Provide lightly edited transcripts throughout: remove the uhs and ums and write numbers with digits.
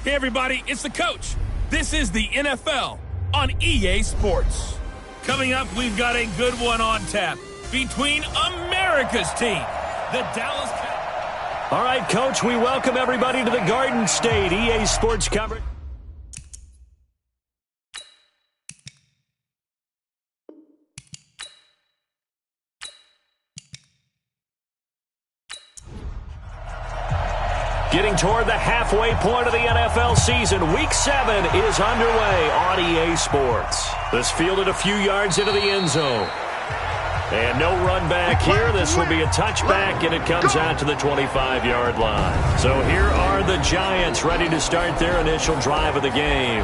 Hey everybody, it's the coach. This is the NFL on EA Sports. Coming up, we've got a good one on tap between America's team, the Dallas Cowboys. All right, Coach, we welcome everybody to the Garden State EA Sports coverage. Getting toward the halfway point of the NFL season, Week 7 is underway on EA Sports. This fielded a few yards into the end zone. And no run back here. This will be a touchback, and it comes out to the 25-yard line. So here are the Giants ready to start their initial drive of the game.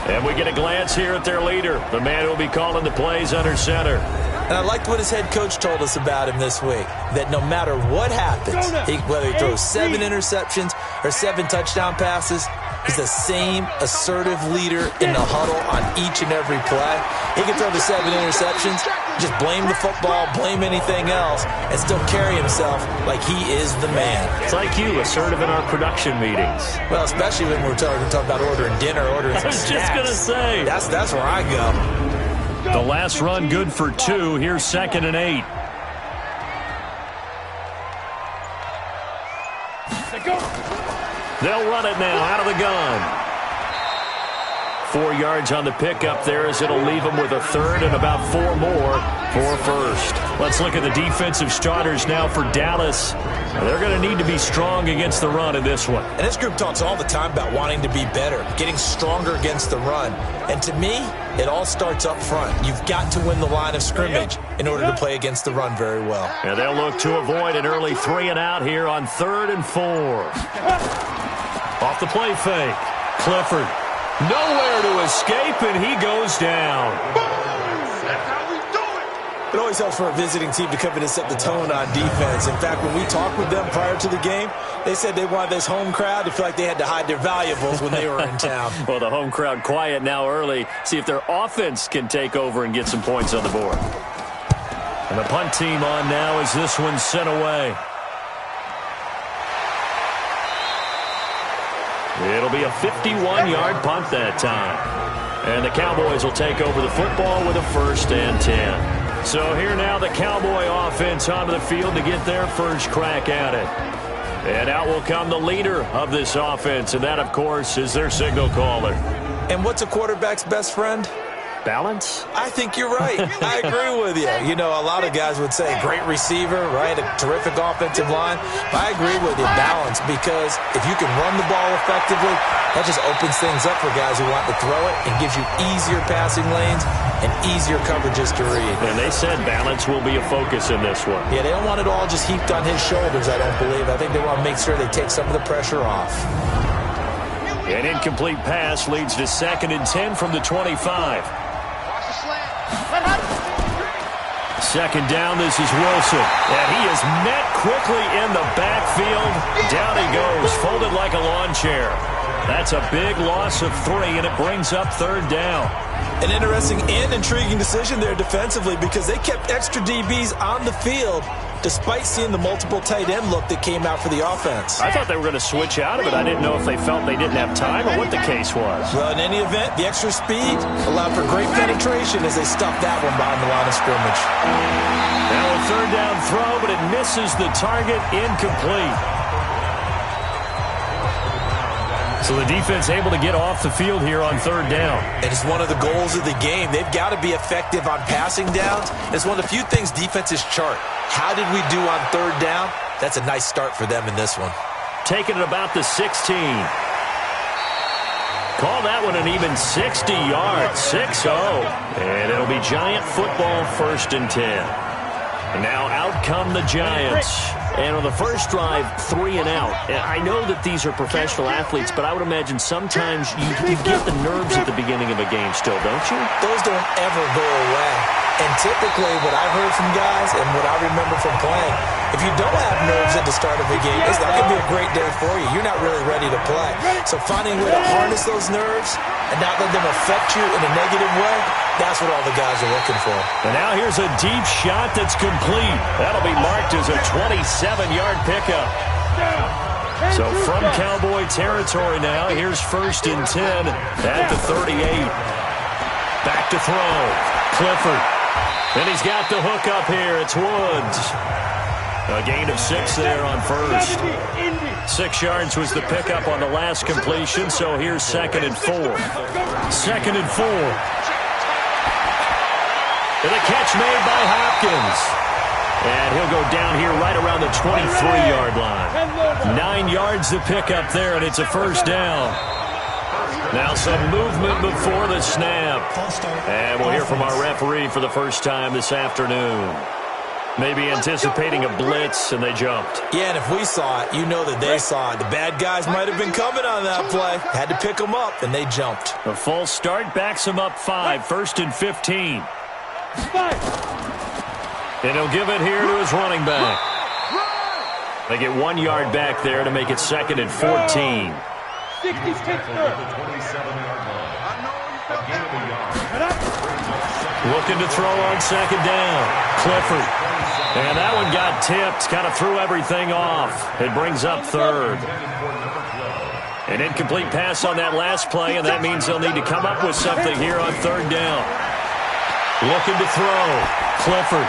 And we get a glance here at their leader, the man who will be calling the plays under center. And I liked what his head coach told us about him this week, that no matter what happens, whether he throws 7 interceptions or 7 touchdown passes, he's the same assertive leader in the huddle on each and every play. He can throw the 7 interceptions, just blame the football, blame anything else, and still carry himself like he is the man. It's like you, assertive in our production meetings. Well, especially when we're talking about ordering dinner, ordering some snacks. I was just going to say. That's where I go. The last run good for 2. Here's 2nd and 8. They'll run it now out of the gun. 4 yards on the pickup there as it'll leave them with a third and about 4 more for first. Let's look at the defensive starters now for Dallas. They're going to need to be strong against the run in this one. And this group talks all the time about wanting to be better, getting stronger against the run. And to me, it all starts up front. You've got to win the line of scrimmage in order to play against the run very well. And they'll look to avoid an early 3 and out here on 3rd and 4. Off the play fake. Clifford. Nowhere to escape, and he goes down. It always helps for a visiting team to come in and set the tone on defense. In fact, when we talked with them prior to the game, they said they wanted this home crowd to feel like they had to hide their valuables when they were in town. Well, the home crowd quiet now early. See if their offense can take over and get some points on the board. And the punt team on now as this one's sent away. It'll be a 51-yard punt that time. And the Cowboys will take over the football with a 1st and 10. So here now the Cowboy offense onto the field to get their first crack at it. And out will come the leader of this offense, and that, of course, is their signal caller. And what's a quarterback's best friend? Balance? I think you're right. I agree with you. You know, a lot of guys would say great receiver, right? A terrific offensive line. But I agree with you, balance, because if you can run the ball effectively, that just opens things up for guys who want to throw it and gives you easier passing lanes and easier coverages to read. And they said balance will be a focus in this one. Yeah, they don't want it all just heaped on his shoulders, I don't believe. I think they want to make sure they take some of the pressure off. An incomplete pass leads to 2nd and 10 from the 25. 2nd down, this is Wilson. And he is met quickly in the backfield. Down he goes, folded like a lawn chair. That's a big loss of 3, and it brings up 3rd down. An interesting and intriguing decision there defensively because they kept extra DBs on the field despite seeing the multiple tight end look that came out for the offense. I thought they were going to switch out of it. I didn't know if they felt they didn't have time or what the case was. Well, in any event, the extra speed allowed for great penetration as they stuffed that one behind the line of scrimmage. Now a 3rd down throw, but it misses the target, incomplete. So the defense able to get off the field here on 3rd down. And it's one of the goals of the game. They've got to be effective on passing downs. It's one of the few things defenses chart. How did we do on 3rd down? That's a nice start for them in this one. Taking it about the 16. Call that one an even 60 yards, 6-0. And it'll be Giant football, 1st and 10. And now out come the Giants. And on the first drive, 3 and out. I know that these are professional athletes, but I would imagine sometimes you get the nerves at the beginning of a game still, don't you? Those don't ever go away. And typically what I've heard from guys and what I remember from playing, if you don't have nerves at the start of a game, it's not going to be a great day for you. You're not really ready to play. So finding a way to harness those nerves and not let them affect you in a negative way, that's what all the guys are looking for. And now here's a deep shot that's complete. That'll be marked as a 27-yard pickup. So from Cowboy territory now, here's 1st and 10 at the 38. Back to throw. Clifford. And he's got the hook up here. It's Woods. A gain of 6 there on first. 6 yards was the pickup on the last completion, so here's 2nd and 4. 2nd and 4. And a catch made by Hopkins. And he'll go down here right around the 23-yard line. 9 yards to pick up there, and it's a first down. Now some movement before the snap. And we'll hear from our referee for the first time this afternoon. Maybe anticipating a blitz, and they jumped. Yeah, and if we saw it, you know that they saw it. The bad guys might have been coming on that play. Had to pick them up, and they jumped. A false start backs them up 5, 1st and 15. And he'll give it here to his running back. They get 1 yard back there to make it 2nd and 14. Looking to throw on 2nd down. Clifford. And that one got tipped. Kind of threw everything off. It brings up 3rd. An incomplete pass on that last play, and that means they'll need to come up with something here on 3rd down. Looking to throw. Clifford.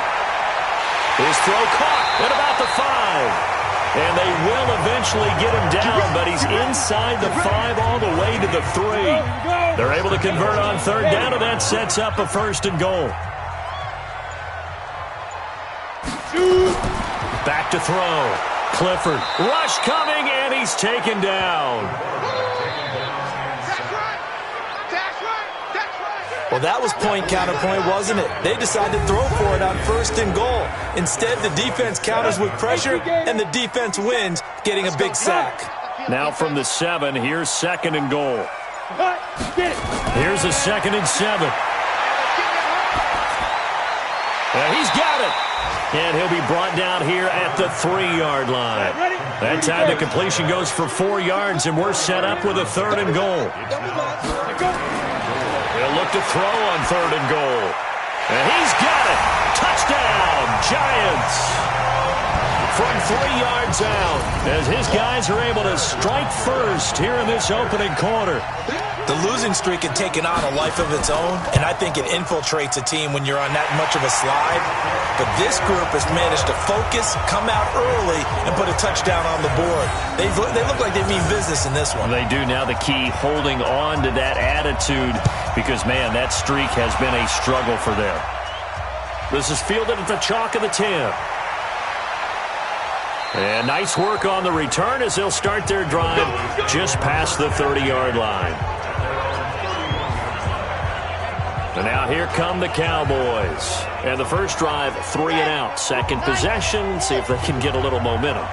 His throw caught at about the 5. And they will eventually get him down, but he's inside the 5 all the way to the 3. They're able to convert on 3rd down, and that sets up a 1st and goal. Back to throw. Clifford. Rush coming, and he's taken down. Well, that was point counterpoint, wasn't it? They decided to throw for it on 1st and goal. Instead, the defense counters with pressure, and the defense wins, getting a big sack. Now from the 7, here's 2nd and goal. Here's a 2nd and 7. He's got it. And he'll be brought down here at the 3-yard line. That time the completion goes for 4 yards, and we're set up with a 3rd and goal. They'll look to throw on 3rd and goal. And he's got it. Touchdown, Giants. From 3 yards out, as his guys are able to strike first here in this opening quarter. The losing streak had taken on a life of its own, and I think it infiltrates a team when you're on that much of a slide. But this group has managed to focus, come out early, and put a touchdown on the board. They look like they mean business in this one. They do. Now the key, holding on to that attitude, because, man, that streak has been a struggle for them. This is fielded at the chalk of the 10. And nice work on the return as they'll start their drive just past the 30-yard line. And now here come the Cowboys. And the first drive, 3 and out. Second possession, see if they can get a little momentum.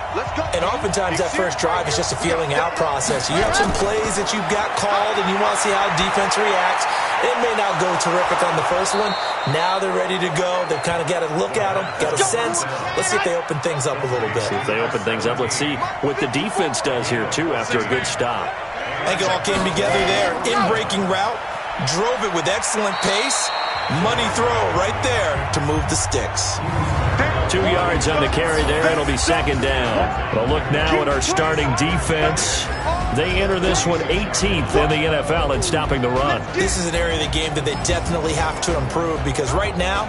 And oftentimes that first drive is just a feeling out process. You have some plays that you've got called and you want to see how defense reacts. It may not go terrific on the first one. Now they're ready to go. They've kind of got to look at them, got a sense. Let's see if they open things up a little bit. See if they open things up. Let's see what the defense does here, too, after a good stop. I think it all came together there. In-breaking route. Drove it with excellent pace. Money throw right there to move the sticks. 2 yards on the carry there. It'll be 2nd down. But look now at our starting defense. They enter this one 18th in the NFL in stopping the run. This is an area of the game that they definitely have to improve because right now,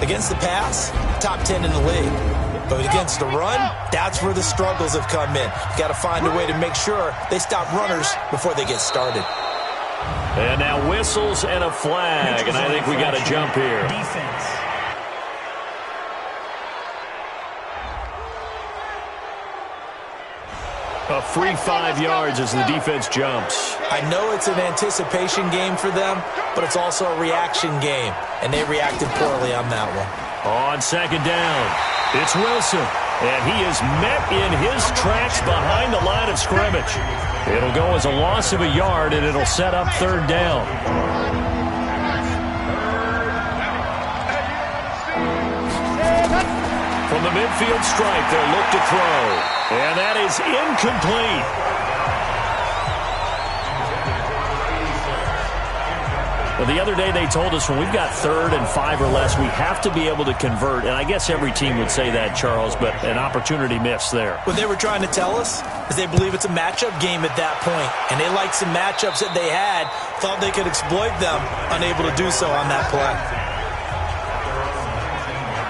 against the pass, top 10 in the league. But against the run, that's where the struggles have come in. You've got to find a way to make sure they stop runners before they get started. And now whistles and a flag, and I think we got a jump here. Defense. A free 5 yards as the defense jumps. I know it's an anticipation game for them, but it's also a reaction game, and they reacted poorly on that one. On 2nd down, it's Wilson, and he is met in his tracks behind the line of scrimmage. It'll go as a loss of a yard, and it'll set up 3rd down. From the midfield stripe, they'll look to throw. And that is incomplete. Well, the other day they told us when we've got 3rd and 5 or less, we have to be able to convert. And I guess every team would say that, Charles, but an opportunity missed there. What they were trying to tell us is they believe it's a matchup game at that point. And they liked some matchups that they had, thought they could exploit them, unable to do so on that play.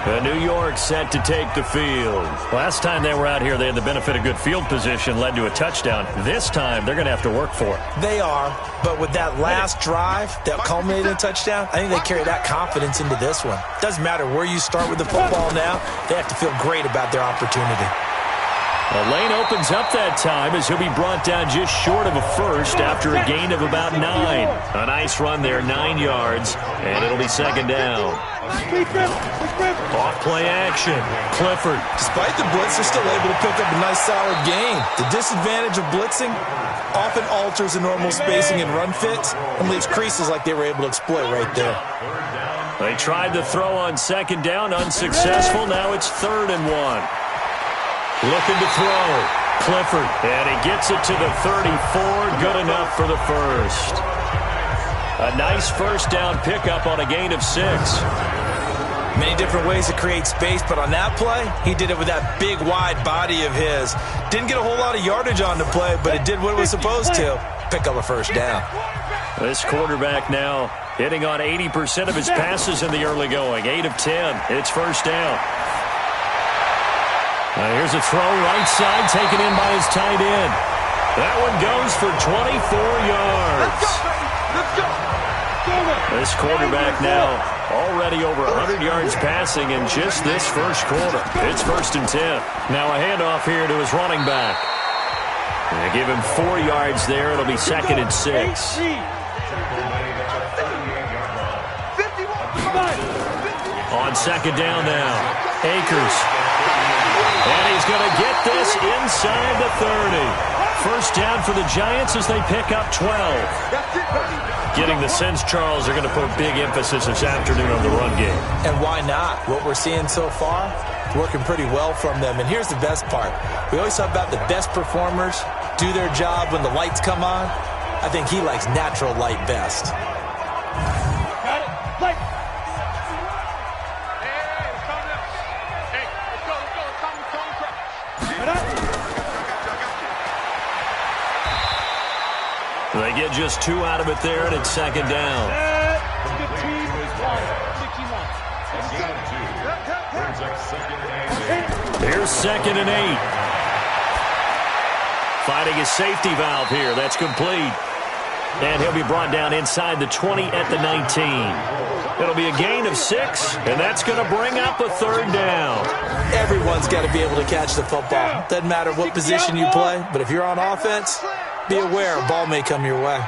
New York set to take the field. Last time they were out here, they had the benefit of good field position, led to a touchdown. This time, they're going to have to work for it. They are, but with that last drive that culminated in a touchdown, I think they carry that confidence into this one. Doesn't matter where you start with the football now, they have to feel great about their opportunity. The lane opens up that time as he'll be brought down just short of a first after a gain of about 9. A nice run there, 9 yards, and it'll be 2nd down. Off play action. Clifford. Despite the blitz, they're still able to pick up a nice solid gain. The disadvantage of blitzing often alters the normal spacing and run fits and leaves creases like they were able to exploit right there. They tried to throw on 2nd down, unsuccessful. Now it's 3rd and 1. Looking to throw. Clifford. And he gets it to the 34. Good enough for the first. A nice first down pickup on a gain of 6. Many different ways to create space, but on that play, he did it with that big, wide body of his. Didn't get a whole lot of yardage on the play, but it did what it was supposed to. Pick up a first down. This quarterback now hitting on 80% of his passes in the early going. 8 of 10. It's first down. Here's a throw right side, taken in by his tight end. That one goes for 24 yards. Let's go. This quarterback now already over 100 yards passing in just this first quarter. It's 1st and 10. Now a handoff here to his running back. They give him 4 yards there. It'll be 2nd and 6. On 2nd down now, Akers. And he's going to get this inside the 30. First down for the Giants as they pick up 12. Getting the sense, Charles, they're going to put a big emphasis this afternoon on the run game. And why not? What we're seeing so far, working pretty well from them. And here's the best part. We always talk about the best performers do their job when the lights come on. I think he likes natural light best. Got it. Light. They get just 2 out of it there, and it's 2nd down. Here's 2nd and 8. Finding his safety valve here. That's complete. And he'll be brought down inside the 20 at the 19. It'll be a gain of 6, and that's going to bring up a 3rd down. Everyone's got to be able to catch the football. Doesn't matter what position you play, but if you're on offense, be aware a ball may come your way.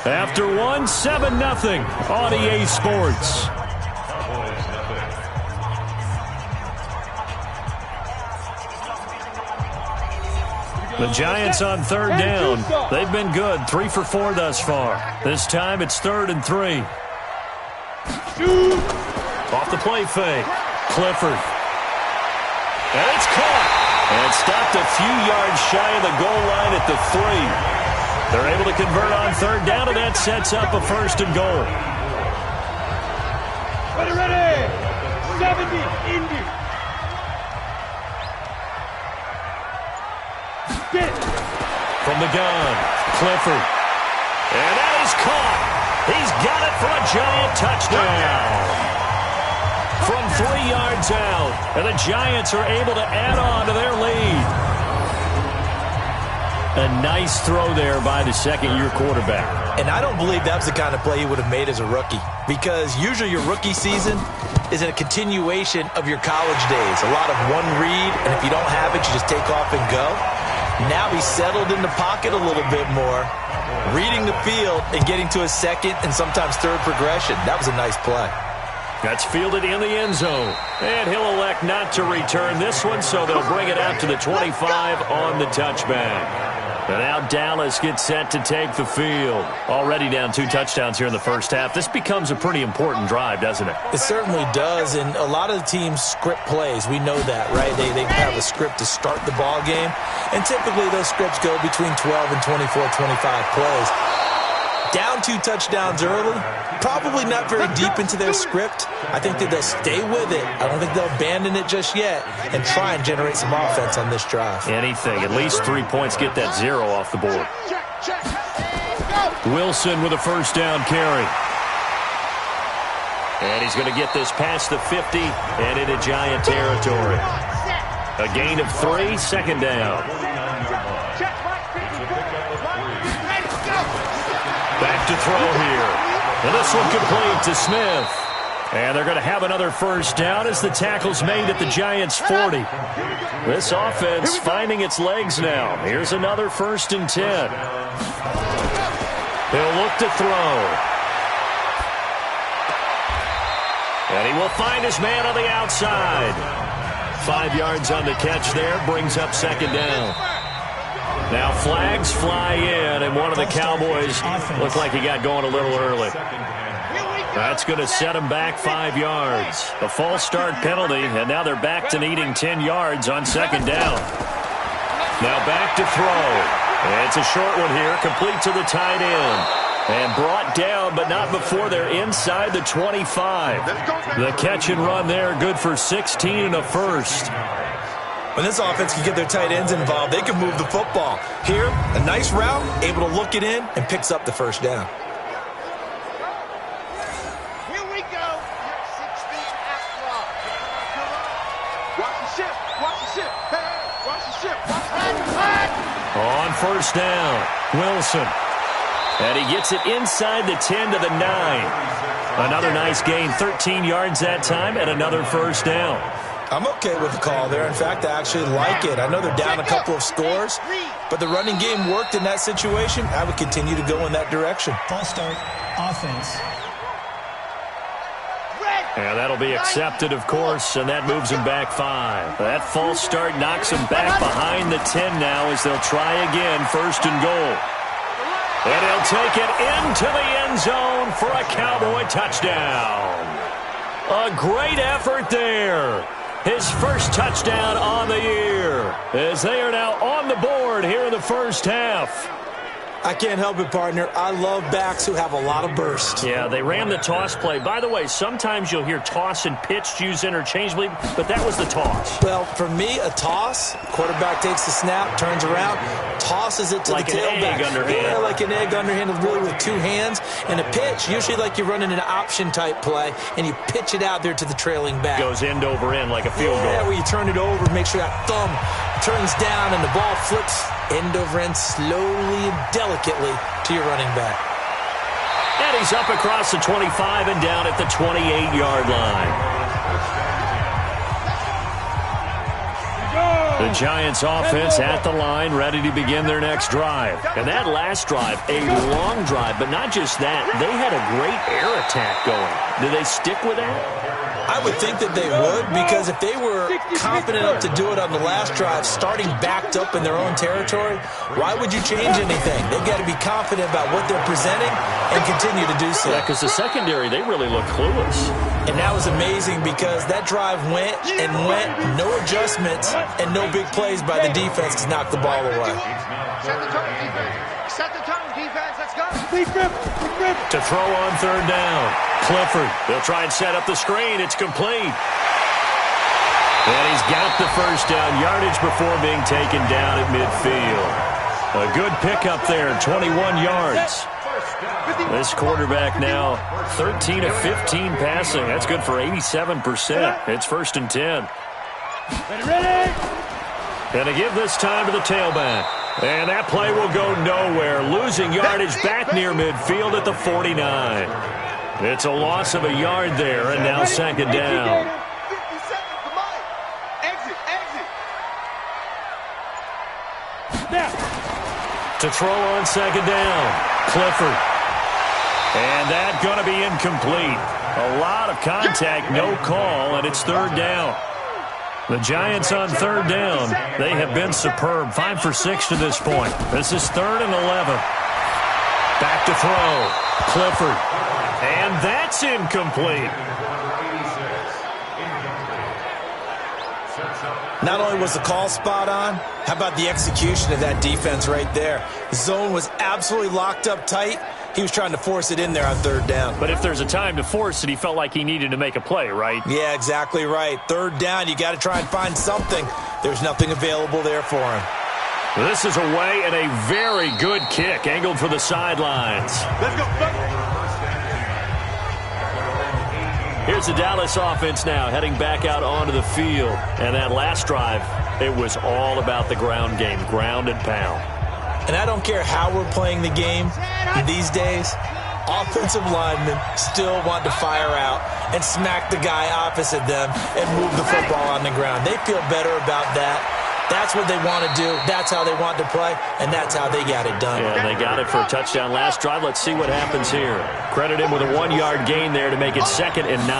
After 1, 7-0 on EA Sports. The Giants on 3rd down. They've been good, 3 for 4 thus far. This time it's 3rd and 3. Off the play fake. Clifford. And it's caught. And stopped a few yards shy of the goal line at the 3. They're able to convert on 3rd down, and that sets up a 1st and goal. Ready. 70, Indy. Get it. From the gun, Clifford. And that is caught. He's got it for a giant touchdown. From 3 yards out, and the Giants are able to add on to their lead. A nice throw there by the 2nd-year quarterback. And I don't believe that was the kind of play he would have made as a rookie, because usually your rookie season is a continuation of your college days. A lot of one read, and if you don't have it, you just take off and go. Now he's settled in the pocket a little bit more, reading the field and getting to a 2nd and sometimes 3rd progression. That was a nice play. That's fielded in the end zone. And he'll elect not to return this one, so they'll bring it out to the 25 on the touchback. And now Dallas gets set to take the field. Already down 2 touchdowns here in the first half. This becomes a pretty important drive, doesn't it? It certainly does, and a lot of the teams script plays. We know that, right? They have a script to start the ball game, and typically those scripts go between 12 and 24, 25 plays. Down 2 touchdowns early, probably not very deep into their script. I think that they'll stay with it. I don't think they'll abandon it just yet and try and generate some offense on this drive. Anything. At least 3 points, get that 0 off the board. Wilson with a first down carry. And he's going to get this past the 50 and into Giant territory. A gain of 3, second down. Back to throw here. And this one complete to Smith. And they're going to have another first down as the tackle's made at the Giants' 40. This offense finding its legs now. Here's another 1st and 10. He'll look to throw. And he will find his man on the outside. 5 yards on the catch there, brings up second down. Now flags fly in, and one of the Cowboys looked like he got going a little early. That's going to set him back 5 yards. A false start penalty, and now they're back to needing 10 yards on second down. Now back to throw. It's a short one here, complete to the tight end. And brought down, but not before they're inside the 25. The catch and run there, good for 16 and a first. When this offense can get their tight ends involved, they can move the football. Here, a nice route, able to look it in, and picks up the first down. Here we go. 16 after. Watch the ship. Watch the ship. Hey, watch the ship. On first down, Wilson. And he gets it inside the 10 to the 9. Another nice gain, 13 yards that time, and another first down. I'm okay with the call there. In fact, I actually like it. I know they're down a couple of scores, but the running game worked in that situation. I would continue to go in that direction. False start, offense. And that'll be accepted, of course, and that moves him back 5. That false start knocks him back behind the 10 now as they'll try again, 1st and goal. And he'll take it into the end zone for a Cowboy touchdown. A great effort there. His first touchdown on the year as they are now on the board here in the first half. I can't help it, partner. I love backs who have a lot of burst. Yeah, they ran the toss play. By the way, sometimes you'll hear toss and pitch used interchangeably, but that was the toss. Well, for me, a toss, quarterback takes the snap, turns around, tosses it to like the tailback. Like an egg underhand. Yeah, like an egg underhand, really with 2 hands. And a pitch, usually like you're running an option-type play, and you pitch it out there to the trailing back. Goes end over end like a field goal. Yeah, where you turn it over, make sure that thumb turns down and the ball flips end over end slowly and delicately to your running back. And he's up across the 25 and down at the 28-yard line. The Giants offense at the line, ready to begin their next drive. And that last drive, a long drive, but not just that. They had a great air attack going. Do they stick with that? I would think that they would, because if they were confident enough to do it on the last drive, starting backed up in their own territory, why would you change anything? They've got to be confident about what they're presenting and continue to do so. Yeah, because the secondary, they really look clueless. And that was amazing because that drive went and went, no adjustments, and no big plays by the defense to knock the ball away. Set the tone, defense. Set the tone, defense. Let's go. To throw on third down. Clifford, they'll try and set up the screen. It's complete. And he's got the first down, yardage before being taken down at midfield. A good pickup there, 21 yards. This quarterback now 13 of 15 passing. That's good for 87%. It's 1st and 10. Ready? And to give this time to the tailback. And that play will go nowhere. Losing yardage back near midfield at the 49. It's a loss of a yard there, and now second down. 50 seconds, come on. Exit. Now. To throw on second down, Clifford. And that going to be incomplete. A lot of contact, no call, and it's third down. The Giants on third down. They have been superb. 5 for 6 to this point. This is 3rd and 11. Back to throw. Clifford. And that's incomplete. Not only was the call spot on, how about the execution of that defense right there? The zone was absolutely locked up tight. He was trying to force it in there on third down. But if there's a time to force it, he felt like he needed to make a play, right? Yeah, exactly right. Third down, you got to try and find something. There's nothing available there for him. This is away and a very good kick, angled for the sidelines. Let's go. Here's the Dallas offense now, heading back out onto the field. And that last drive, it was all about the ground game, ground and pound. And I don't care how we're playing the game these days, offensive linemen still want to fire out and smack the guy opposite them and move the football on the ground. They feel better about that. That's what they want to do. That's how they want to play, and that's how they got it done. Yeah, they got it for a touchdown last drive. Let's see what happens here. Credit him with a 1-yard gain there to make it 2nd and 9.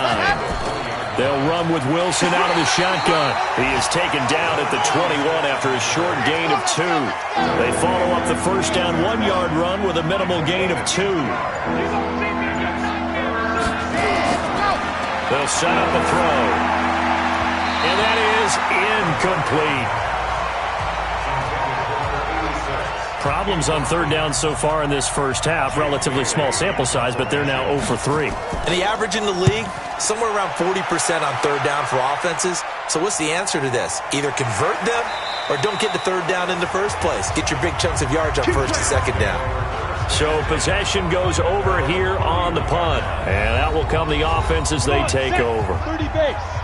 They'll run with Wilson out of the shotgun. He is taken down at the 21 after a short gain of 2. They follow up the first down 1-yard run with a minimal gain of 2. They'll set up a throw. And that is incomplete. Problems on third down so far in this first half. Relatively small sample size, but they're now 0 for 3. And the average in the league, somewhere around 40% on third down for offenses. So what's the answer to this? Either convert them or don't get to third down in the first place. Get your big chunks of yards on first and second down. So possession goes over here on the punt. And that will come the offense as they take over.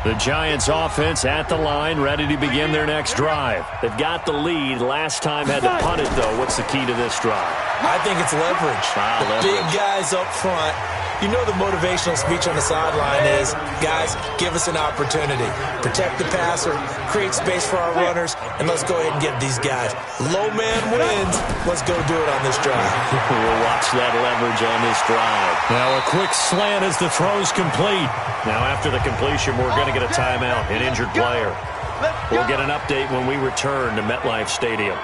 The Giants offense at the line, ready to begin their next drive. They've got the lead. Last time had to punt it, though. What's the key to this drive? I think it's leverage. The big guys up front. You know the motivational speech on the sideline is, guys, give us an opportunity. Protect the passer, create space for our runners, and let's go ahead and get these guys. Low man wins. Let's go do it on this drive. We'll watch that leverage on this drive. Now a quick slant as the throw's complete. Now after the completion, we're going to get a timeout, an injured player. We'll get an update when we return to MetLife Stadium.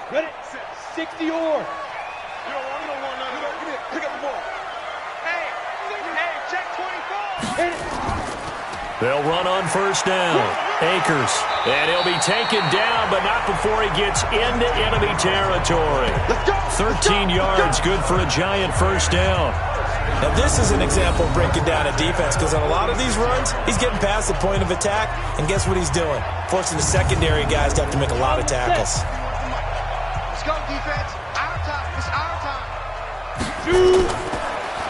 Ready? 60 or. You don't want nothing. Give me it. Pick up the ball. Hey, check 24. They'll run on first down. Akers. And he'll be taken down, but not before he gets into enemy territory. 13 yards, good for a Giant first down. Now this is an example of breaking down a defense, because on a lot of these runs, he's getting past the point of attack, and guess what he's doing? Forcing the secondary guys to have to make a lot of tackles. Let's go, defense. Our time. It's our time.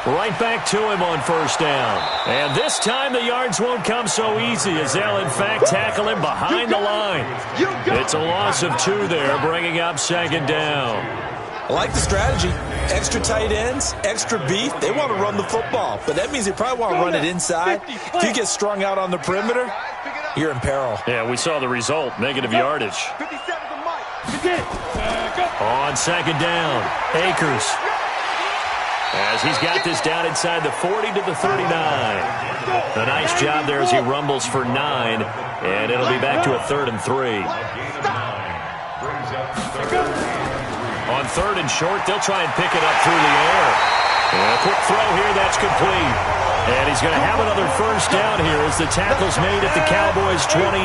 Right back to him on first down. And this time the yards won't come so easy, as they'll in fact tackle him behind the line. It's a loss of 2 there, bringing up 2nd down. I like the strategy. Extra tight ends, extra beef. They want to run the football, but that means they probably want to run it inside. If you get strung out on the perimeter, you're in peril. Yeah, we saw the result, negative yardage. 57 to Mike. On 2nd down, Akers. As he's got this down inside the 40 to the 39. A nice job there as he rumbles for 9, and it'll be back to a 3rd and 3. On 3rd and short, they'll try and pick it up through the air. And a quick throw here, that's complete. And he's going to have another first down here as the tackle's made at the Cowboys' 28.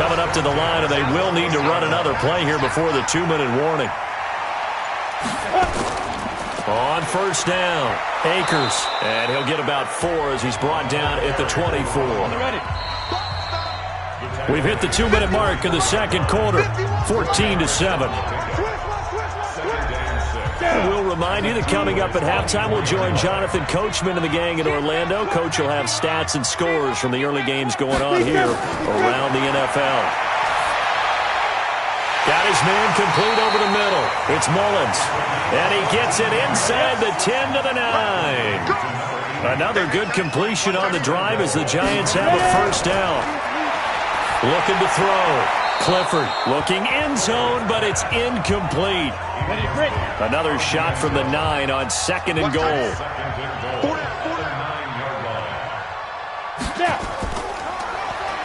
Coming up to the line, and they will need to run another play here before the 2-minute warning. On first down, Akers. And he'll get about 4 as he's brought down at the 24. We've hit the 2-minute mark of the second quarter, 14-7. We'll remind you that coming up at halftime, we'll join Jonathan Coachman and the gang in Orlando. Coach will have stats and scores from the early games going on here around the NFL. Got his man complete over the middle. It's Mullins. And he gets it inside the 10 to the 9. Another good completion on the drive as the Giants have a first down. Looking to throw. Clifford looking end zone, but it's incomplete. Another shot from the 9 on 2nd and goal.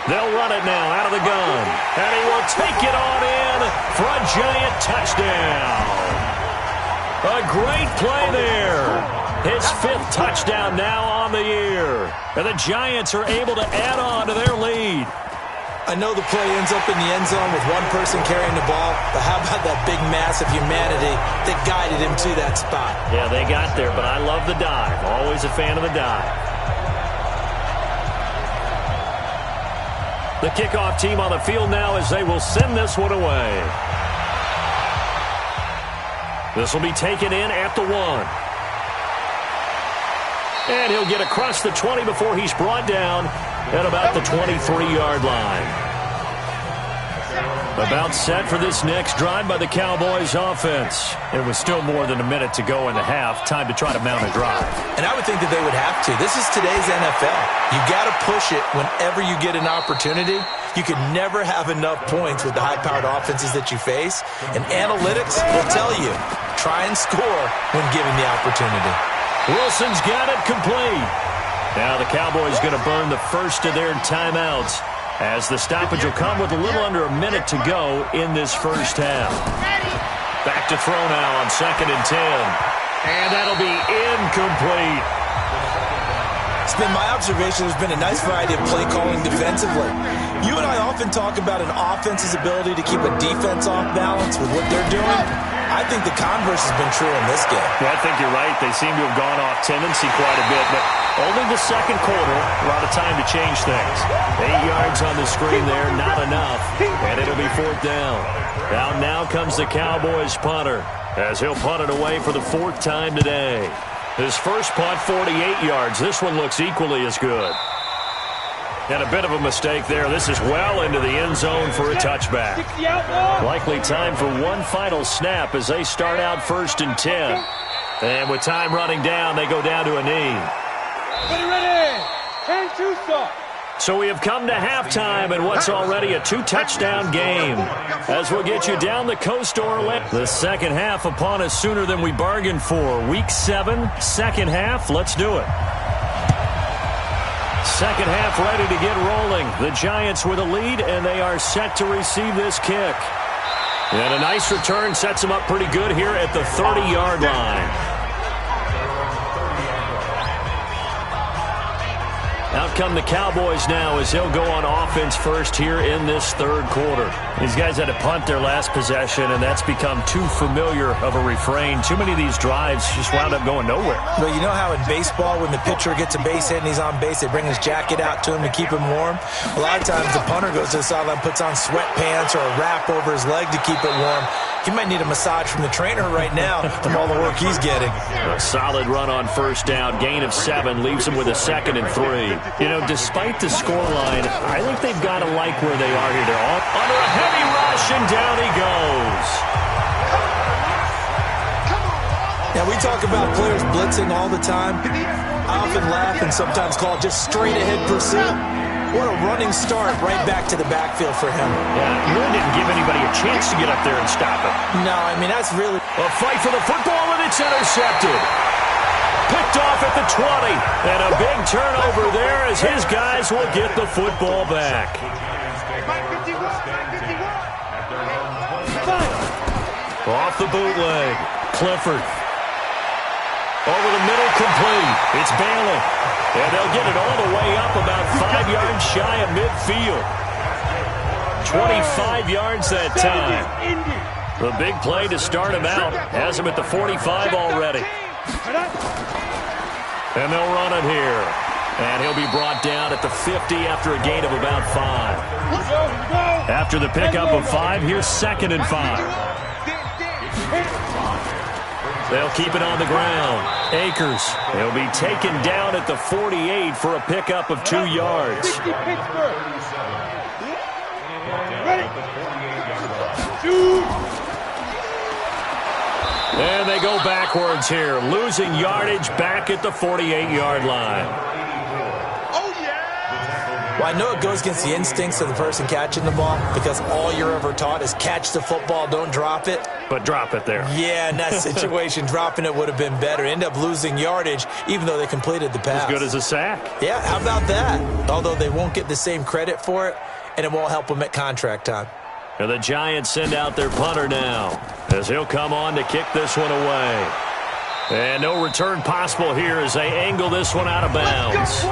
They'll run it now out of the gun. And he will take it on in for a giant touchdown. A great play there. His 5th touchdown now on the year. And the Giants are able to add on to their lead. I know the play ends up in the end zone with one person carrying the ball, but how about that big mass of humanity that guided him to that spot? Yeah, they got there, but I love the dive. Always a fan of the dive. The kickoff team on the field now as they will send this one away. This will be taken in at the 1. And he'll get across the 20 before he's brought down at about the 23-yard line. About set for this next drive by the Cowboys offense. It was still more than a minute to go in the half. Time to try to mount a drive. And I would think that they would have to. This is today's NFL. You got to push it whenever you get an opportunity. You can never have enough points with the high-powered offenses that you face. And analytics will tell you, try and score when given the opportunity. Wilson's got it complete. Now the Cowboys going to burn the first of their timeouts as the stoppage will come with a little under a minute to go in this first half. Back to throw now on 2nd and 10. And that'll be incomplete. It's been my observation there's been a nice variety of play calling defensively. You and I often talk about an offense's ability to keep a defense off balance with what they're doing. I think the converse has been true in this game. Well, I think you're right. They seem to have gone off tendency quite a bit, but only the second quarter, a lot of time to change things. 8 yards on the screen there, not enough, and it'll be 4th down. Now comes the Cowboys punter as he'll punt it away for the 4th time today. His first punt, 48 yards. This one looks equally as good. And a bit of a mistake there. This is well into the end zone for a touchback. Likely time for one final snap as they start out 1st and 10. And with time running down, they go down to a knee. Ready. And Tucson. So we have come to halftime in what's already a 2-touchdown game. As we'll get you down the coast to Orlando. The second half upon us sooner than we bargained for. Week 7, second half. Let's do it. Second half ready to get rolling. The Giants with a lead, and they are set to receive this kick. And a nice return sets them up pretty good here at the 30-yard line. Out come the Cowboys now as they'll go on offense first here in this third quarter. These guys had to punt their last possession, and that's become too familiar of a refrain. Too many of these drives just wound up going nowhere. But you know how in baseball, when the pitcher gets a base hit and he's on base, they bring his jacket out to him to keep him warm? A lot of times the punter goes to the sideline, puts on sweatpants or a wrap over his leg to keep it warm. He might need a massage from the trainer right now from all the work he's getting. A solid run on first down. Gain of 7 leaves him with a 2nd and 3. You know, despite the scoreline, I think they've got to like where they are here. They're all under a heavy rush, and down he goes. Now, we talk about players blitzing all the time. I often laugh and sometimes call it just straight-ahead pursuit. What a running start right back to the backfield for him. Yeah, he really didn't give anybody a chance to get up there and stop him. No, I mean, that's really... A fight for the football, and it's intercepted. Picked off at the 20. And a big turnover there as his guys will get the football back. Off the bootleg. Clifford. Over the middle, complete. It's Bailey. And they'll get it all the way up about 5 yards shy of midfield. 25 yards that time. The big play to start him out. Has him at the 45 already. And they'll run it here. And he'll be brought down at the 50 after a gain of about 5. After the pickup of 5, here's 2nd and 5. They'll keep it on the ground. Akers. He'll be taken down at the 48 for a pickup of 2 yards. And they go backwards here, losing yardage back at the 48-yard line. Well, I know it goes against the instincts of the person catching the ball because all you're ever taught is catch the football, don't drop it. But drop it there. Yeah, in that situation, dropping it would have been better. End up losing yardage, even though they completed the pass. As good as a sack. Yeah, how about that? Although they won't get the same credit for it, and it won't help them at contract time. And the Giants send out their punter now, as he'll come on to kick this one away. And no return possible here as they angle this one out of bounds.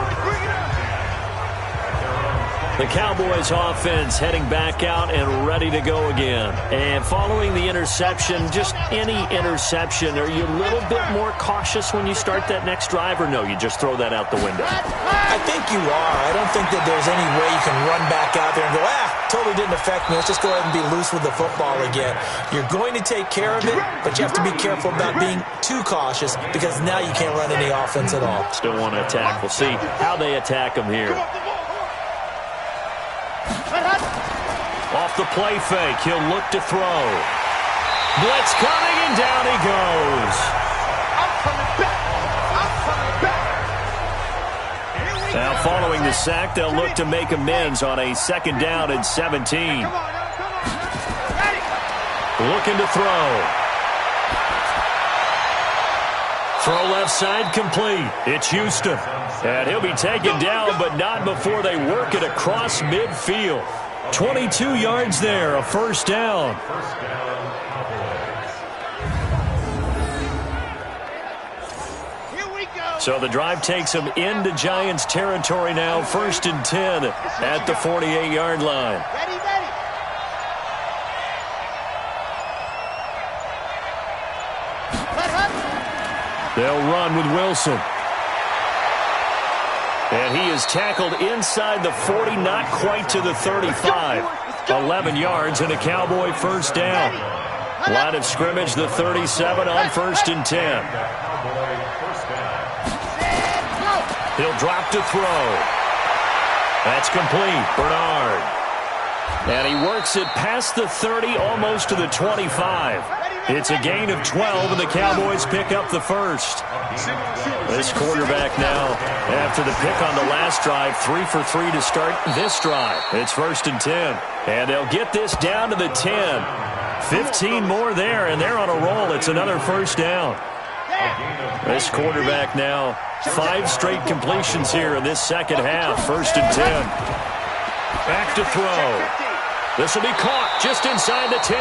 The Cowboys offense heading back out and ready to go again. And following the interception, just any interception, are you a little bit more cautious when you start that next drive, or no, you just throw that out the window? I think you are. I don't think that there's any way you can run back out there and go, totally didn't affect me. Let's just go ahead and be loose with the football again. You're going to take care of it, but you have to be careful about being too cautious because now you can't run any offense at all. Still want to attack. We'll see how they attack them here. Off the play fake, he'll look to throw. Blitz coming, and down he goes. I'm coming back. Now, following the sack, they'll look to make amends on a 2nd down and 17. Looking to throw. Throw left side complete. It's Houston. And he'll be taken down, but not before they work it across midfield. 22 yards there, a 1st down. So the drive takes them into Giants territory now, 1st and 10 at the 48-yard line. They'll run with Wilson. And he is tackled inside the 40, not quite to the 35. 11 yards and a Cowboy 1st down. Line of scrimmage, the 37 on 1st and 10. He'll drop to throw. That's complete. Bernard. And he works it past the 30, almost to the 25. It's a gain of 12, and the Cowboys pick up the 1st. This quarterback now, after the pick on the last drive, 3 for 3 to start this drive. It's 1st and 10. And they'll get this down to the 10. 15 more there, and they're on a roll. It's another 1st down. This quarterback now, 5 straight completions here in this 2nd half. 1st and 10. Back to throw. This will be caught just inside the 10.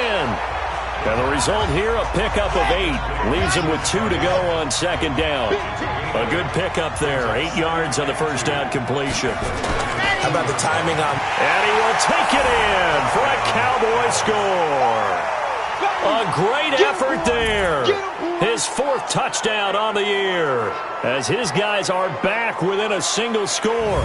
And the result here, a pickup of 8. Leaves him with 2 to go on 2nd down. A good pickup there. 8 yards on the 1st down completion. How about the timing on? And he will take it in for a Cowboy score. A great effort there. His 4th touchdown on the year. As his guys are back within a single score.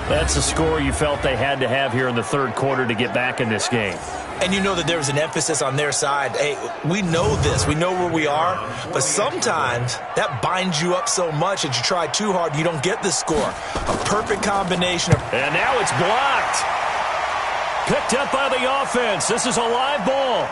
That's a score you felt they had to have here in the 3rd quarter to get back in this game. And you know that there was an emphasis on their side. Hey, we know this. We know where we are. But sometimes that binds you up so much that you try too hard, you don't get the score. A perfect combination of... And now it's blocked. Picked up by the offense. This is a live ball.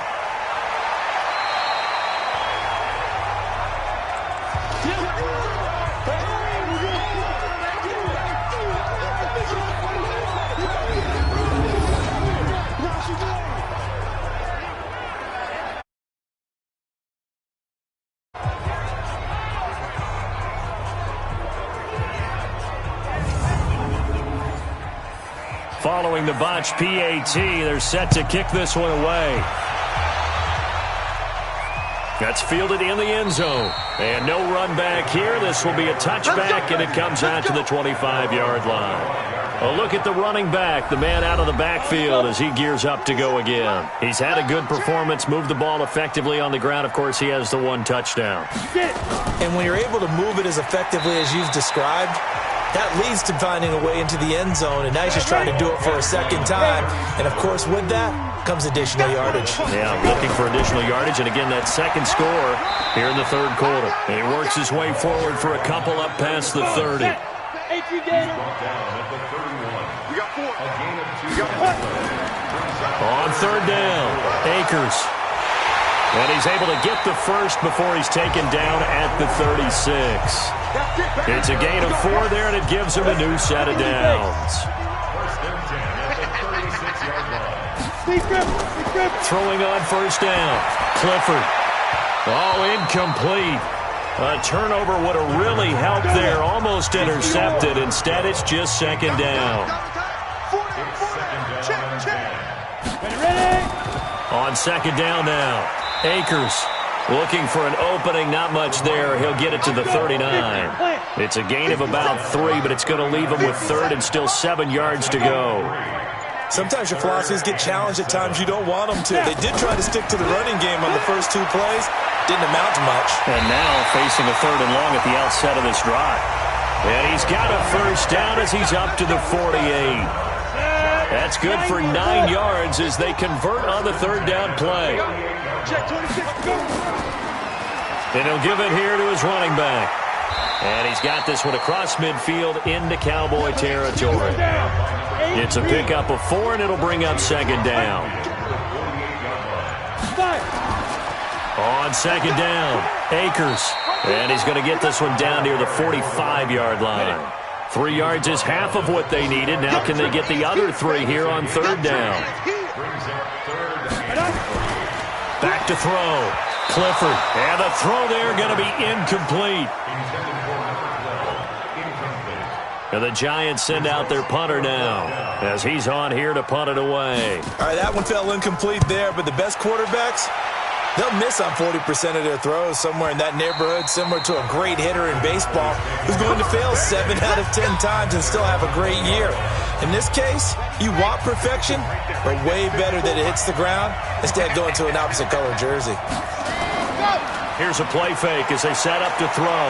Following the botched PAT, they're set to kick this one away. That's fielded in the end zone. And no run back here. This will be a touchback, and it comes out to the 25-yard line. A look at the running back, the man out of the backfield as he gears up to go again. He's had a good performance, moved the ball effectively on the ground. Of course, he has the 1 touchdown. And when you're able to move it as effectively as you've described, that leads to finding a way into the end zone, and now he's just trying to do it for a 2nd time. And, of course, with that comes additional yardage. Yeah, looking for additional yardage, and again, that 2nd score here in the 3rd quarter. And he works his way forward for a couple up past the 30. On 3rd down, Akers. And he's able to get the 1st before he's taken down at the 36. It's a gain of 4 there, and it gives him a new set of downs. Throwing on first down. Clifford. Oh, incomplete. A turnover would have really helped there. Almost intercepted. Instead, it's just second down. On second down now. Akers looking for an opening. Not much there. He'll get it to the 39. It's a gain of about 3, but it's going to leave him with third and still 7 yards to go. Sometimes your philosophies get challenged at times you don't want them to. They did try to stick to the running game on the first 2 plays. Didn't amount to much. And now facing a 3rd and long at the outset of this drive. And he's got a first down as he's up to the 48. That's good for 9 yards as they convert on the 3rd down play. And he'll give it here to his running back. And he's got this one across midfield into Cowboy territory. It's a pickup of 4, and it'll bring up second down. On second down, Akers. And he's going to get this one down near the 45-yard line. 3 yards is half of what they needed. Now can they get the other 3 here on 3rd down? Back to throw. Clifford. And the throw there going to be incomplete. And the Giants send out their punter now as he's on here to punt it away. All right, that one fell incomplete there, but the best quarterbacks, they'll miss on 40% of their throws, somewhere in that neighborhood, similar to a great hitter in baseball who's going to fail 7 out of 10 times and still have a great year. In this case, you want perfection, but way better that it hits the ground instead of going to an opposite color jersey. Here's a play fake as they set up to throw.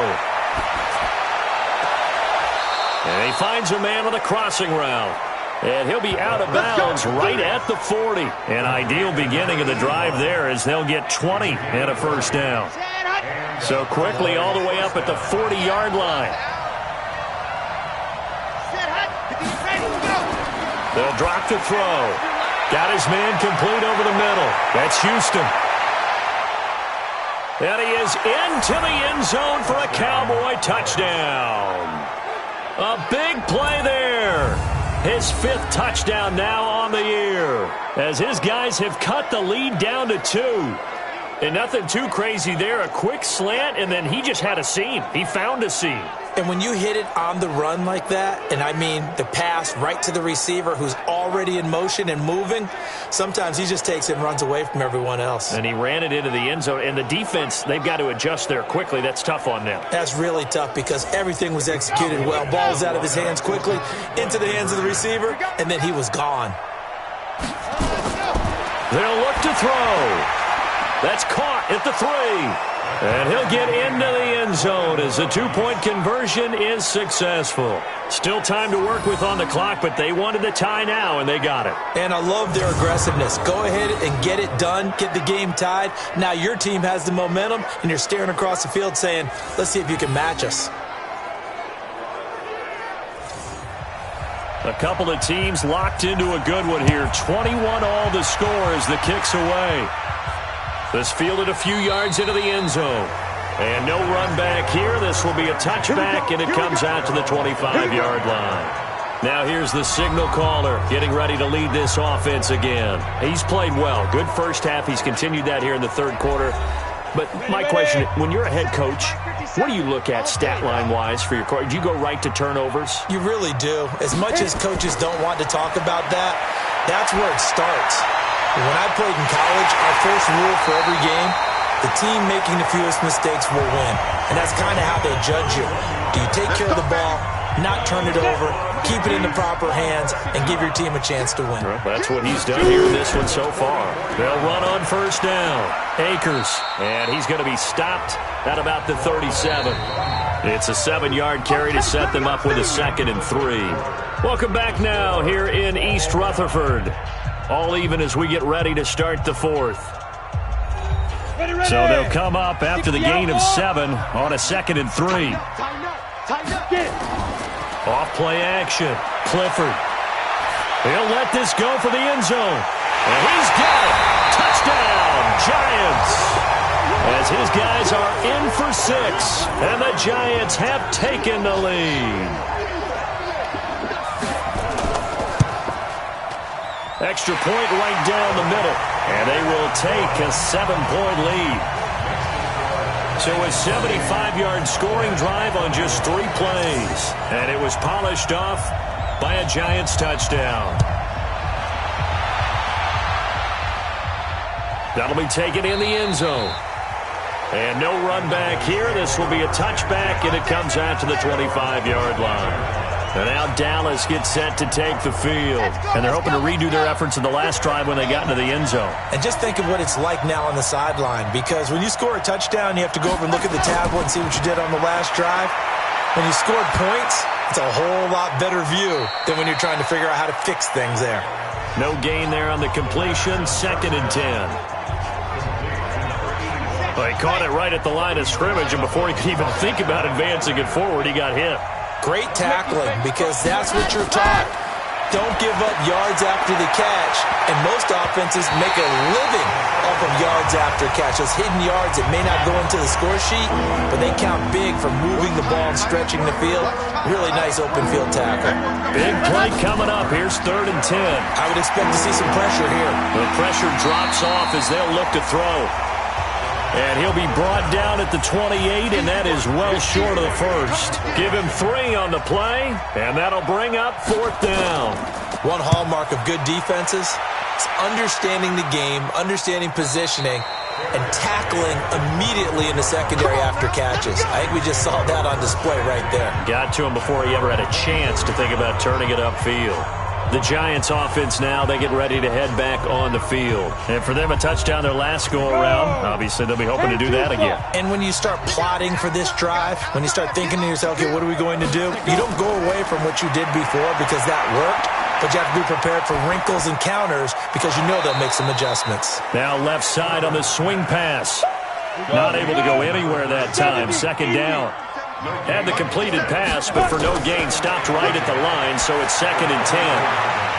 And he finds a man on the crossing route. And he'll be out of bounds right at the 40. An ideal beginning of the drive there as they'll get 20 and a first down. So quickly all the way up at the 40-yard line. They'll drop to throw. Got his man complete over the middle. That's Houston. And he is into the end zone for a Cowboy touchdown. A big play there. His 5th touchdown now on the year as his guys have cut the lead down to 2. And nothing too crazy there. A quick slant, and then he just had a seam. He found a seam. And when you hit it on the run like that, and I mean the pass right to the receiver who's already in motion and moving, sometimes he just takes it and runs away from everyone else. And he ran it into the end zone. And the defense, they've got to adjust there quickly. That's tough on them. That's really tough because everything was executed well. Ball was out of his hands quickly, into the hands of the receiver, and then he was gone. They'll look to throw. That's caught at the 3. And he'll get into the end zone as the 2-point conversion is successful. Still time to work with on the clock, but they wanted the tie now, and they got it. And I love their aggressiveness. Go ahead and get it done. Get the game tied. Now your team has the momentum, and you're staring across the field saying, let's see if you can match us. A couple of teams locked into a good one here. 21 all the score as the kick's away. This fielded a few yards into the end zone. And no run back here. This will be a touchback, and it comes out to the 25-yard line. Now here's the signal caller getting ready to lead this offense again. He's played well. Good first half. He's continued that here in the 3rd quarter. But my question, when you're a head coach, what do you look at stat line-wise for your coach? Do you go right to turnovers? You really do. As much as coaches don't want to talk about that, that's where it starts. When I played in college, our first rule for every game, the team making the fewest mistakes will win. And that's kind of how they judge you. Do you take care of the ball, not turn it over, keep it in the proper hands, and give your team a chance to win? Well, that's what he's done here in this one so far. They'll run on first down. Akers, and he's going to be stopped at about the 37. It's a 7-yard carry to set them up with a 2nd and 3. Welcome back now here in East Rutherford. All even as we get ready to start the 4th. So they'll come up after the gain of 7 on a 2nd and 3. Off play action. Clifford. He'll let this go for the end zone. And he's got it. Touchdown, Giants. As his guys are in for 6. And the Giants have taken the lead. Extra point right down the middle. And they will take a 7-point lead. So a 75-yard scoring drive on just 3 plays. And it was polished off by a Giants touchdown. That'll be taken in the end zone. And no run back here. This will be a touchback, and it comes out to the 25-yard line. And now Dallas gets set to take the field. And they're hoping to redo their efforts in the last drive when they got into the end zone. And just think of what it's like now on the sideline, because when you score a touchdown, you have to go over and look at the tablet and see what you did on the last drive. When you scored points, it's a whole lot better view than when you're trying to figure out how to fix things there. No gain there on the completion. 2nd and 10. Well, he caught it right at the line of scrimmage, and before he could even think about advancing it forward, he got hit. Great tackling, because that's what you're taught. Don't give up yards after the catch, and most offenses make a living off of yards after catch. Those hidden yards that may not go into the score sheet, but they count big for moving the ball and stretching the field. Really nice open field tackle. Big play coming up. Here's 3rd and 10. I would expect to see some pressure here. The pressure drops off as they'll look to throw. And he'll be brought down at the 28, and that is well short of the first. Give him 3 on the play, and that'll bring up 4th down. One hallmark of good defenses is understanding the game, understanding positioning, and tackling immediately in the secondary after catches. I think we just saw that on display right there. Got to him before he ever had a chance to think about turning it upfield. The Giants offense now, they get ready to head back on the field. And for them, a touchdown their last go-around. Obviously, they'll be hoping to do that again. And when you start plotting for this drive, when you start thinking to yourself, okay, what are we going to do? You don't go away from what you did before because that worked, but you have to be prepared for wrinkles and counters because you know they'll make some adjustments. Now left side on the swing pass. Not able to go anywhere that time. 2nd down. Had the completed pass, but for no gain, stopped right at the line, so it's 2nd and 10.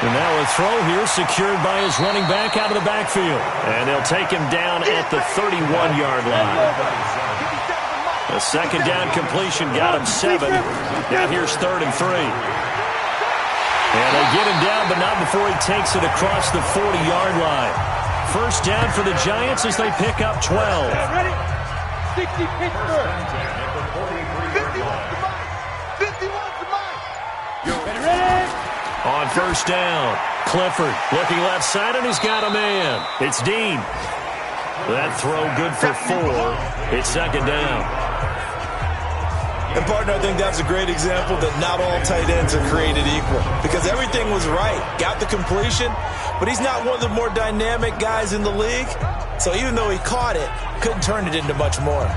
And now a throw here secured by his running back out of the backfield. And they'll take him down at the 31-yard line. A 2nd down completion got him 7. Now here's 3rd and 3. And they get him down, but not before he takes it across the 40-yard line. 1st down for the Giants as they pick up 12. Ready? 60 Pittsburgh. 51's the mark. Ready? On 1st down, Clifford looking left side, and he's got a man. It's Dean. That throw good for 4. It's 2nd down. And, partner, I think that's a great example that not all tight ends are created equal because everything was right. Got the completion, but he's not one of the more dynamic guys in the league. So even though he caught it, couldn't turn it into much more.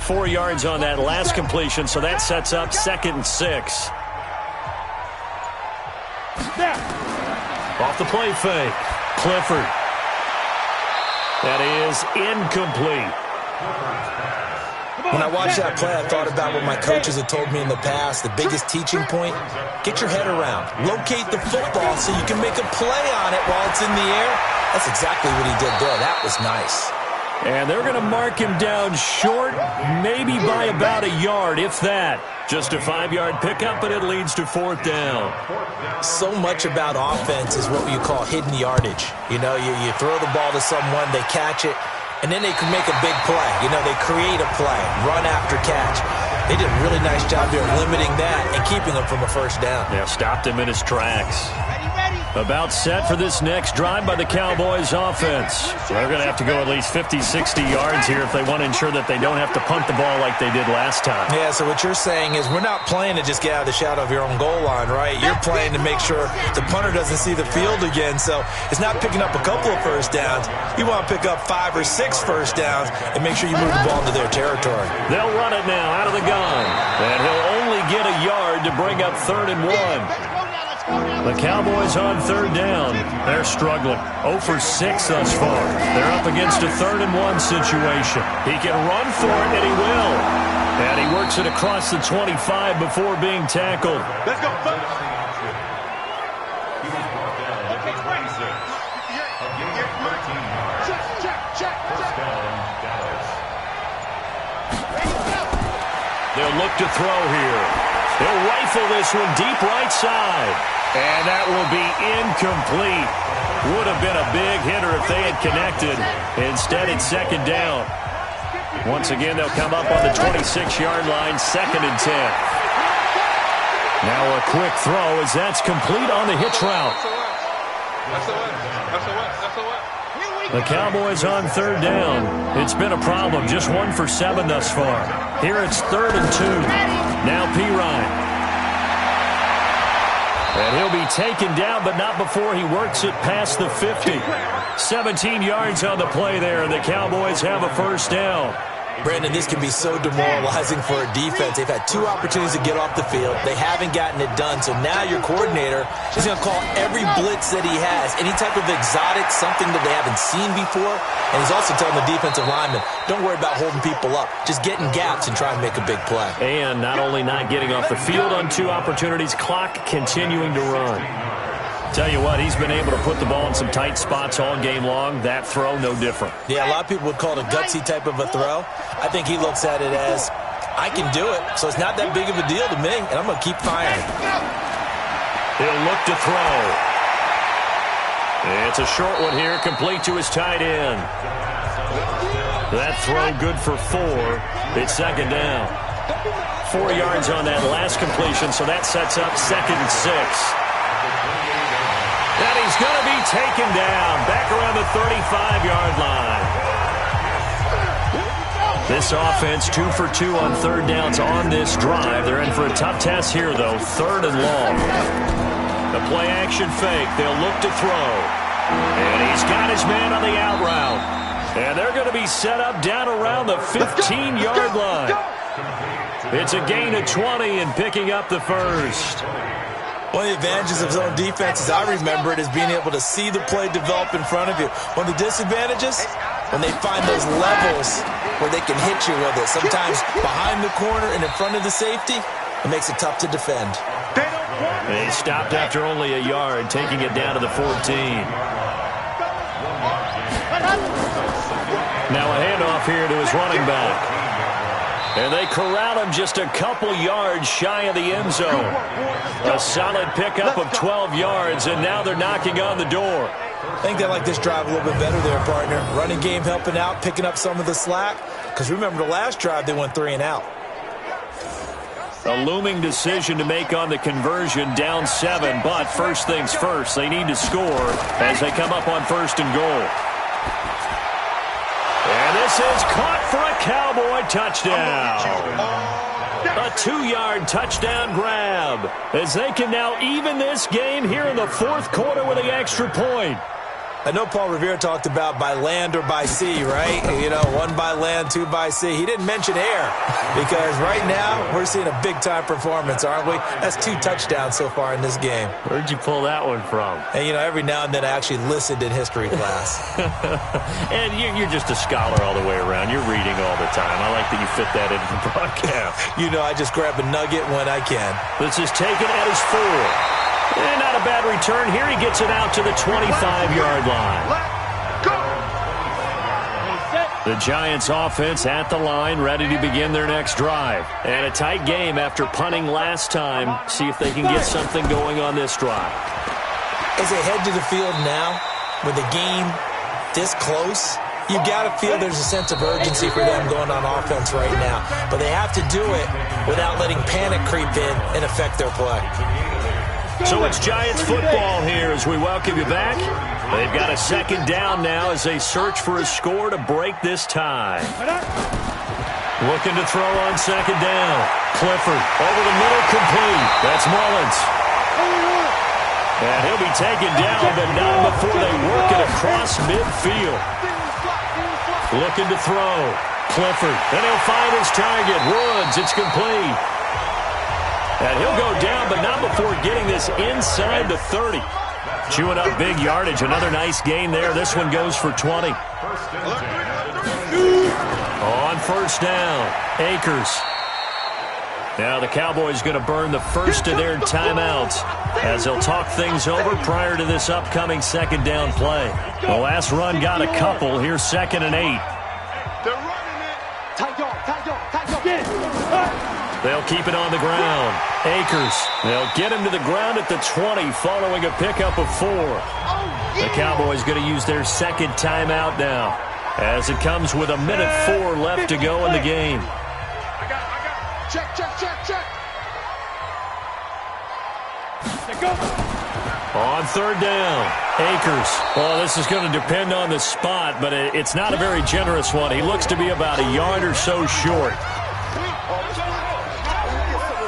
4 yards on that last completion, so that sets up 2nd and 6. Off the play fake. Clifford. That is incomplete. When I watched that play, I thought about what my coaches had told me in the past. The biggest teaching point, get your head around. Locate the football so you can make a play on it while it's in the air. That's exactly what he did there. That was nice. And they're going to mark him down short, maybe by about a yard, if that. Just a 5-yard pickup, but it leads to 4th down. So much about offense is what you call hidden yardage. You know, you throw the ball to someone, they catch it, and then they can make a big play. You know, they create a play, run after catch. They did a really nice job there limiting that and keeping him from a 1st down. Yeah, stopped him in his tracks. About set for this next drive by the Cowboys offense. They're going to have to go at least 50, 60 yards here if they want to ensure that they don't have to punt the ball like they did last time. Yeah, so what you're saying is we're not playing to just get out of the shadow of your own goal line, right? You're playing to make sure the punter doesn't see the field again. So it's not picking up a couple of 1st downs. You want to pick up 5 or 6 1st downs and make sure you move the ball into their territory. They'll run it now out of the gun. And he'll only get a yard to bring up 3rd and 1. The Cowboys on 3rd down. They're struggling. 0 for 6 thus far. They're up against a 3rd and 1 situation. He can run for it, and he will. And he works it across the 25 before being tackled. Let's go. They'll look to throw here. They'll rifle this one deep right side. And that will be incomplete. Would have been a big hitter if they had connected. Instead, it's second down. Once again, they'll come up on the 26-yard line, 2nd and 10. Now a quick throw as that's complete on the hitch route. The Cowboys on 3rd down. It's been a problem. Just 1 for 7 thus far. Here it's 3rd and 2. Now Pirine. And he'll be taken down, but not before he works it past the 50. 17 yards on the play there, and the Cowboys have a first down. Brandon, this can be so demoralizing for a defense. They've had 2 opportunities to get off the field. They haven't gotten it done. So now your coordinator is going to call every blitz that he has, any type of exotic, something that they haven't seen before. And he's also telling the defensive lineman, don't worry about holding people up. Just get in gaps and try and make a big play. And not only not getting off the field on 2 opportunities, clock continuing to run. Tell you what, he's been able to put the ball in some tight spots all game long. That throw, no different. Yeah, a lot of people would call it a gutsy type of a throw. I think he looks at it as, I can do it, so it's not that big of a deal to me, and I'm going to keep firing. He'll look to throw. It's a short one here, complete to his tight end. That throw good for 4. It's second down. 4 yards on that last completion, so that sets up 2nd and 6. And he's going to be taken down back around the 35-yard line. This offense 2 for 2 on 3rd downs on this drive. They're in for a tough test here, though. 3rd and long. The play action fake. They'll look to throw. And he's got his man on the out route. And they're going to be set up down around the 15-yard line. It's a gain of 20 and picking up the first. One of the advantages of zone defense, as I remember it, is being able to see the play develop in front of you. One of the disadvantages, when they find those levels where they can hit you with it, sometimes behind the corner and in front of the safety, it makes it tough to defend. They stopped after only a yard, taking it down to the 14. Now a handoff here to his running back. And they corral him just a couple yards shy of the end zone. A solid pickup of 12 yards, and now they're knocking on the door. I think they like this drive a little bit better there, partner. Running game helping out, picking up some of the slack. Because remember the last drive, they went 3 and out. A looming decision to make on the conversion, down 7. But first things first, they need to score as they come up on 1st and goal. And this is caught for a Cowboy touchdown. A 2-yard touchdown grab as they can now even this game here in the 4th quarter with the extra point. I know Paul Revere talked about by land or by sea, right? You know, 1 by land, 2 by sea. He didn't mention air because right now we're seeing a big-time performance, aren't we? That's 2 touchdowns so far in this game. Where'd you pull that one from? And, you know, every now and then I actually listened in history class. And you're just a scholar all the way around. You're reading all the time. I like that you fit that into the broadcast. You know, I just grab a nugget when I can. This is taken at his 4. And not a bad return. Here he gets it out to the 25-yard line. The Giants offense at the line, ready to begin their next drive. And a tight game after punting last time. See if they can get something going on this drive. As they head to the field now, with the game this close, you got to feel there's a sense of urgency for them going on offense right now. But they have to do it without letting panic creep in and affect their play. So it's Giants football here as we welcome you back. They've got a 2nd down now as they search for a score to break this tie. Looking to throw on 2nd down. Clifford over the middle, complete. That's Mullins. And he'll be taken down, but not before they work it across midfield. Looking to throw. Clifford. And he'll find his target. Woods. It's complete. And he'll go down, but not before getting this inside the 30. Chewing up big yardage. Another nice gain there. This one goes for 20. On 1st down, Akers. Now the Cowboys going to burn the first of their timeouts as they'll talk things over prior to this upcoming 2nd down play. The last run got a couple. Here's 2nd and 8. They're running it. Tight yard. They'll keep it on the ground. Akers, they'll get him to the ground at the 20 following a pickup of 4. The Cowboys going to use their second timeout now as it comes with 1:04 left to go in the game. I got it. Check. On 3rd down, Akers. Well, this is going to depend on the spot, but it's not a very generous one. He looks to be about a yard or so short.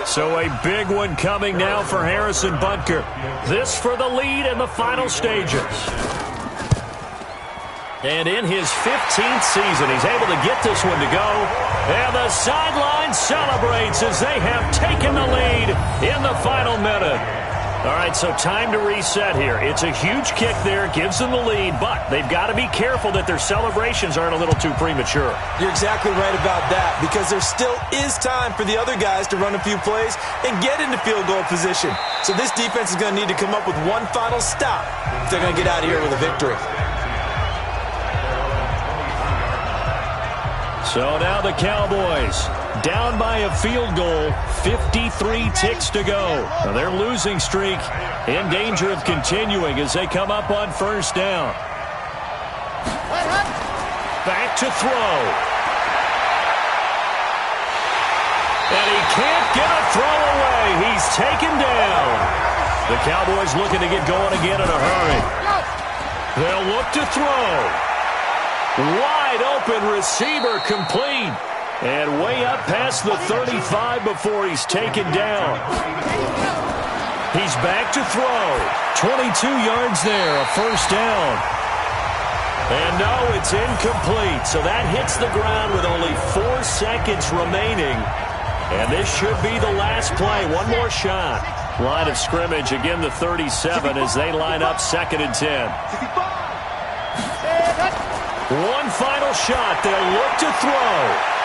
So a big one coming now for Harrison Butker. This for the lead in the final stages. And in his 15th season, he's able to get this one to go. And the sideline celebrates as they have taken the lead in the final minute. All right, so time to reset here. It's a huge kick there, gives them the lead, but they've got to be careful that their celebrations aren't a little too premature. You're exactly right about that, because there still is time for the other guys to run a few plays and get into field goal position. So this defense is going to need to come up with one final stop if they're going to get out of here with a victory. So now the Cowboys down by a field goal, 53 ticks to go. Now their losing streak in danger of continuing as they come up on 1st down. Back to throw. And he can't get a throw away. He's taken down. The Cowboys looking to get going again in a hurry. They'll look to throw. Wide open receiver complete. And way up past the 35 before he's taken down. He's back to throw. 22 yards there, a 1st down. And no, it's incomplete. So that hits the ground with only 4 seconds remaining. And this should be the last play. One more shot. Line of scrimmage, again the 37 as they line up 2nd and 10. One final shot. They'll look to throw.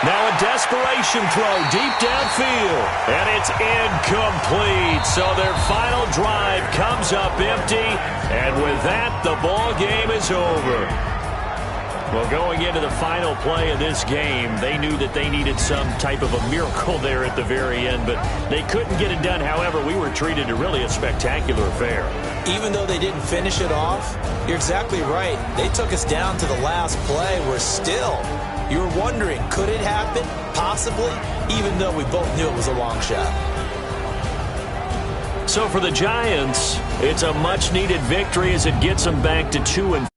Now a desperation throw deep downfield. And it's incomplete. So their final drive comes up empty. And with that, the ball game is over. Well, going into the final play of this game, they knew that they needed some type of a miracle there at the very end, but they couldn't get it done. However, we were treated to really a spectacular affair. Even though they didn't finish it off, you're exactly right. They took us down to the last play. We're still, you were wondering, could it happen? Possibly, even though we both knew it was a long shot. So for the Giants, it's a much-needed victory as it gets them back to 2-4.